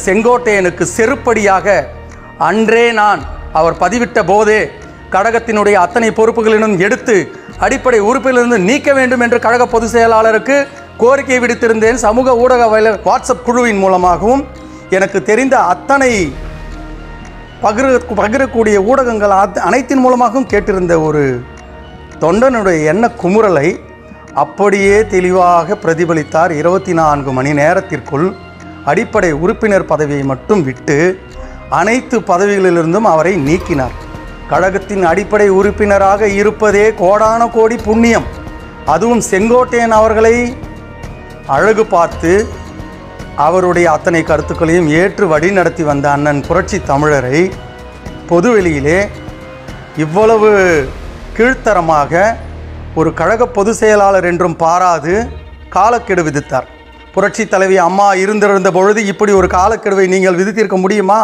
செங்கோட்டையனுக்கு செருப்படியாக அன்றே நான் அவர் பதிவிட்ட போதே கழகத்தினுடைய அத்தனை பொறுப்புகளிலும் எடுத்து அடிப்படை உறுப்பிலிருந்து நீக்க வேண்டும் என்று கழக பொதுச் செயலாளருக்கு கோரிக்கை விடுத்திருந்தேன். சமூக ஊடக வாட்ஸ்அப் குழுவின் மூலமாகவும் எனக்கு தெரிந்த அத்தனை பகிரக்கூடிய ஊடகங்கள் அனைத்தின் மூலமாகவும் கேட்டிருந்த ஒரு தொண்டனுடைய எண்ண குமுறலை அப்படியே தெளிவாக பிரதிபலித்தார். 24 மணி நேரத்திற்குள் அடிப்படை உறுப்பினர் பதவியை மட்டும் விட்டு அனைத்து பதவிகளிலிருந்தும் அவரை நீக்கினார். கழகத்தின் அடிப்படை உறுப்பினராக இருப்பதே கோடான கோடி புண்ணியம். அதுவும் செங்கோட்டையன் அவர்களை அழகு பார்த்து அவருடைய அத்தனை கருத்துக்களையும் ஏற்று வழி நடத்தி வந்த அண்ணன் புரட்சி தமிழரை பொதுவெளியிலே இவ்வளவு கீழ்த்தரமாக ஒரு கழக பொதுச் செயலாளர் என்றும் பாராது காலக்கெடு விதித்தார். புரட்சி தலைவி அம்மா இருந்திருந்த பொழுது இப்படி ஒரு காலக்கெடுவை நீங்கள் விதித்திருக்க முடியுமா?